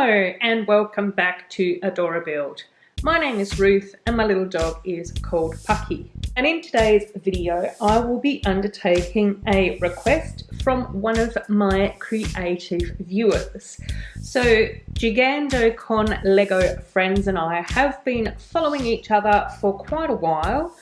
Hello and welcome back to Adorabuild. My name is Ruth and my little dog is called Pucky. And in today's video I will be undertaking a request from one of my creative viewers. So Jugando Con Lego Friends and I have been following each other for quite a while,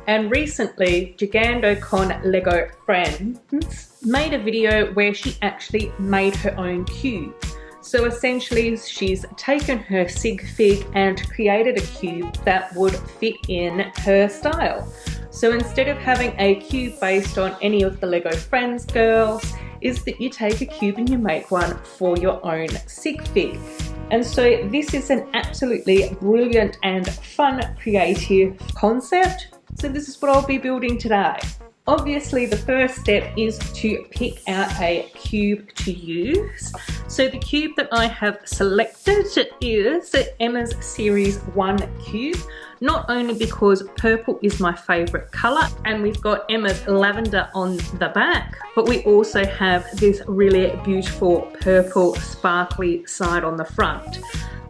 and recently Jugando Con Lego Friends made a video where she actually made her own cube. So essentially she's taken her sig fig and created a cube that would fit in her style. So instead of having a cube based on any of the Lego Friends girls, is that you take a cube and you make one for your own sig fig. And so this is an absolutely brilliant and fun creative concept. So this is what I'll be building today. Obviously the first step is to pick out a cube to use. So the cube that I have selected is Emma's Series 1 cube, not only because purple is my favourite colour and we've got Emma's lavender on the back, but we also have this really beautiful purple sparkly side on the front.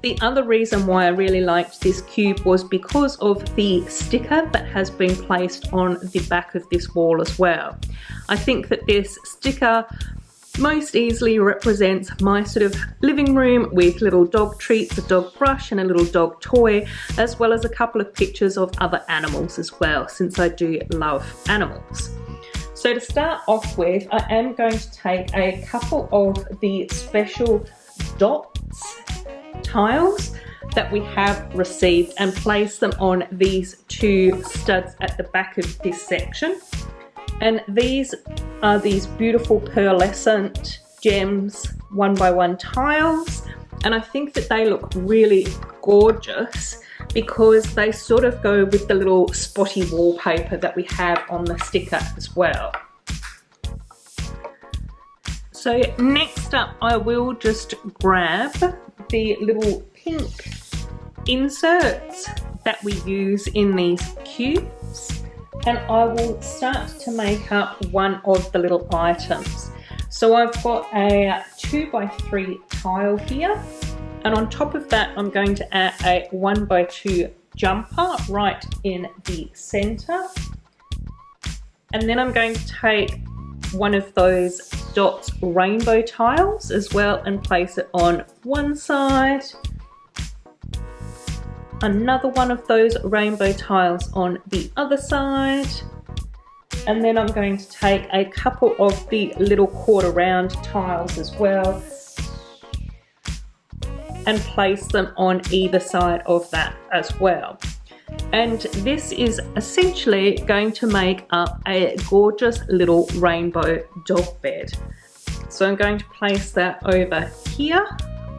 The other reason why I really liked this cube was because of the sticker that has been placed on the back of this wall as well. I think that this sticker most easily represents my sort of living room with little dog treats, a dog brush and a little dog toy, as well as a couple of pictures of other animals as well, since I do love animals. So to start off with, I am going to take a couple of the special dots tiles that we have received and place them on these two studs at the back of this section. And these are these beautiful pearlescent gems 1x1 tiles, and I think that they look really gorgeous because they sort of go with the little spotty wallpaper that we have on the sticker as well. So next up I will just grab the little pink inserts that we use in these cubes, and I will start to make up one of the little items. So I've got a 2x3 tile here, and on top of that I'm going to add a 1x2 jumper right in the center, and then I'm going to take one of those dots rainbow tiles as well and place it on one side, another one of those rainbow tiles on the other side, and then I'm going to take a couple of the little quarter round tiles as well and place them on either side of that as well. And this is essentially going to make up a gorgeous little rainbow dog bed. So I'm going to place that over here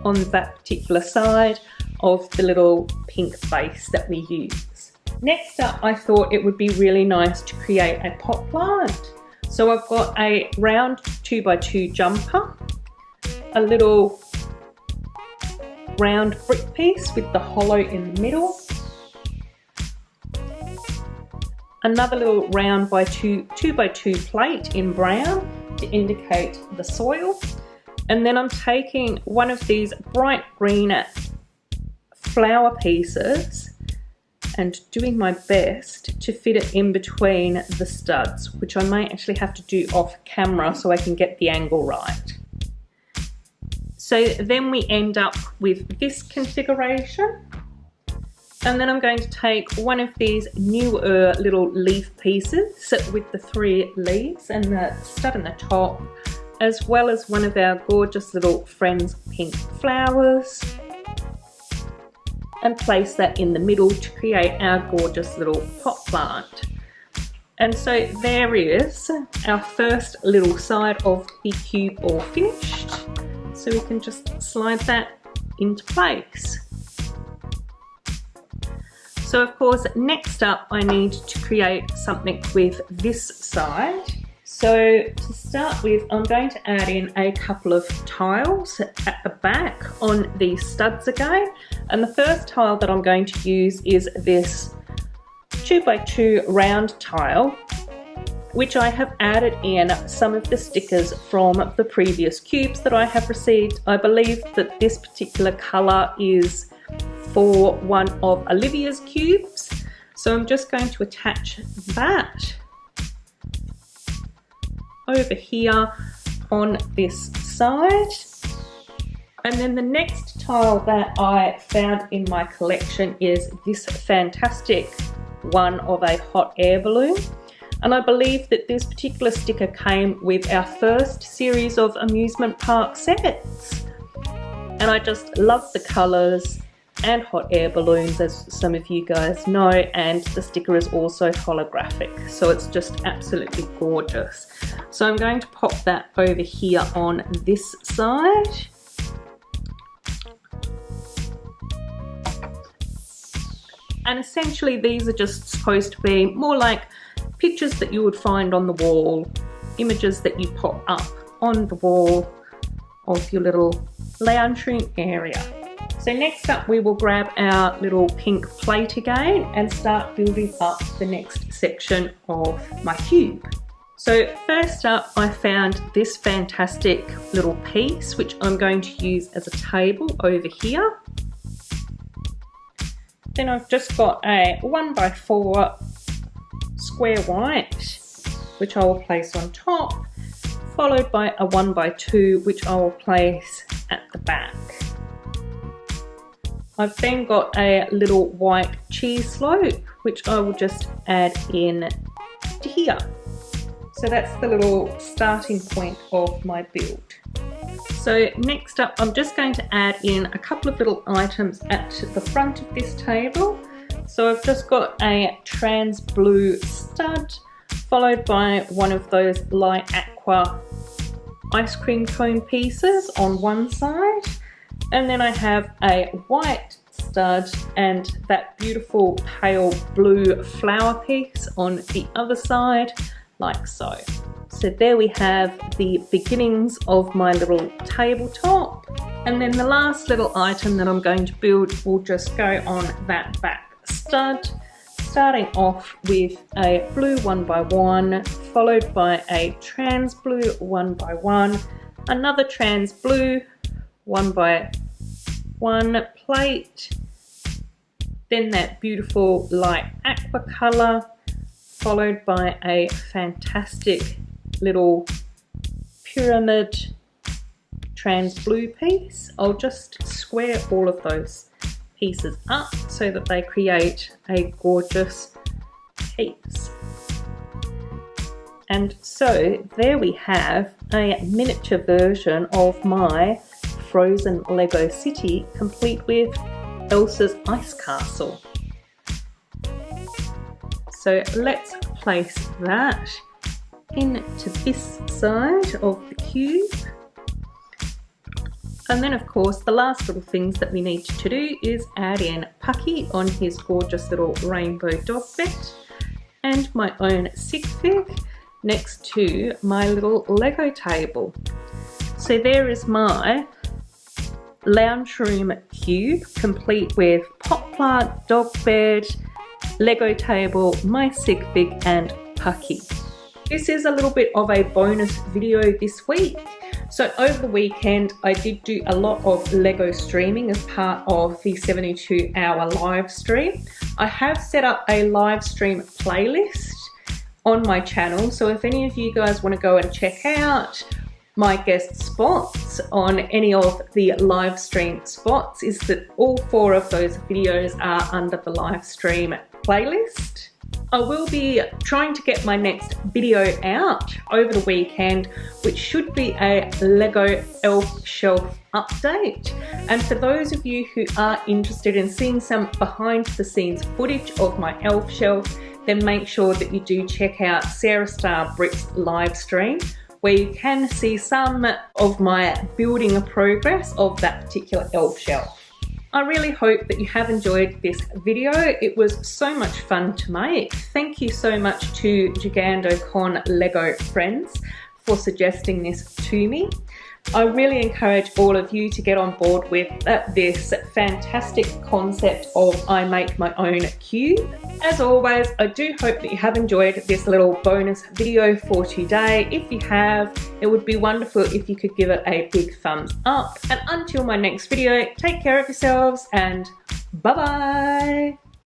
on that particular side of the little pink base that we use. Next up, I thought it would be really nice to create a pot plant. So I've got a round 2x2 jumper, a little round brick piece with the hollow in the middle, another little round 2x2 plate in brown to indicate the soil, and then I'm taking one of these bright green flower pieces and doing my best to fit it in between the studs, which I may actually have to do off camera so I can get the angle right. So then we end up with this configuration. And then I'm going to take one of these newer little leaf pieces with the 3 leaves and the stud in the top, as well as one of our gorgeous little Friends pink flowers, and place that in the middle to create our gorgeous little pot plant. And so there is our first little side of the cube all finished. So we can just slide that into place. So of course, next up I need to create something with this side. So to start with, I'm going to add in a couple of tiles at the back on these studs again. And the first tile that I'm going to use is this 2x2 round tile. which I have added in some of the stickers from the previous cubes that I have received. I believe that this particular colour is for one of Olivia's cubes. So I'm just going to attach that over here on this side. And then the next tile that I found in my collection is this fantastic one of a hot air balloon. And I believe that this particular sticker came with our first series of amusement park sets. And I just love the colours and hot air balloons, as some of you guys know, and the sticker is also holographic, so it's just absolutely gorgeous. So I'm going to pop that over here on this side. And essentially these are just supposed to be more like pictures that you would find on the wall, images that you pop up on the wall of your little lounge room area. So next up we will grab our little pink plate again and start building up the next section of my cube. So first up I found this fantastic little piece which I'm going to use as a table over here. Then I've just got a 1x4 square white which I will place on top, followed by a 1x2 which I will place at the back. I've then got a little white cheese slope which I will just add in to here. So that's the little starting point of my build. So next up I'm just going to add in a couple of little items at the front of this table. So I've just got a trans blue stud followed by one of those light aqua ice cream cone pieces on one side, and then I have a white stud and that beautiful pale blue flower piece on the other side, like so. So there we have the beginnings of my little tabletop, and then the last little item that I'm going to build will just go on that back stud, starting off with a blue 1x1 followed by a trans blue 1x1, another trans blue 1x1 plate, then that beautiful light aqua colour followed by a fantastic little pyramid trans blue piece. I'll just square all of those pieces up so that they create a gorgeous piece. And so there we have a miniature version of my frozen Lego city, complete with Elsa's ice castle. So let's place that into this side of the cube. And then of course the last little things that we need to do is add in Pucky on his gorgeous little rainbow dog bed and my own sig fig next to my little Lego table. So there is my lounge room cube complete with pot plant, dog bed, Lego table, my sig fig and Pucky. This is a little bit of a bonus video this week. So over the weekend I did do a lot of Lego streaming as part of the 72-hour live stream. I have set up a live stream playlist on my channel, so if any of you guys want to go and check out my guest spots on any of the live stream spots, is that all 4 of those videos are under the live stream playlist. I will be trying to get my next video out over the weekend, which should be a Lego elf shelf update. And for those of you who are interested in seeing some behind the scenes footage of my elf shelf, then make sure that you do check out Sarah Star Brick's live stream, where you can see some of my building progress of that particular elf shelf. I really hope that you have enjoyed this video. It was so much fun to make. Thank you so much to Jugando Con Lego Friends for suggesting this to me. I really encourage all of you to get on board with this fantastic concept of I Make My Own Cube. As always, I do hope that you have enjoyed this little bonus video for today. If you have, it would be wonderful if you could give it a big thumbs up. And until my next video, take care of yourselves and bye-bye.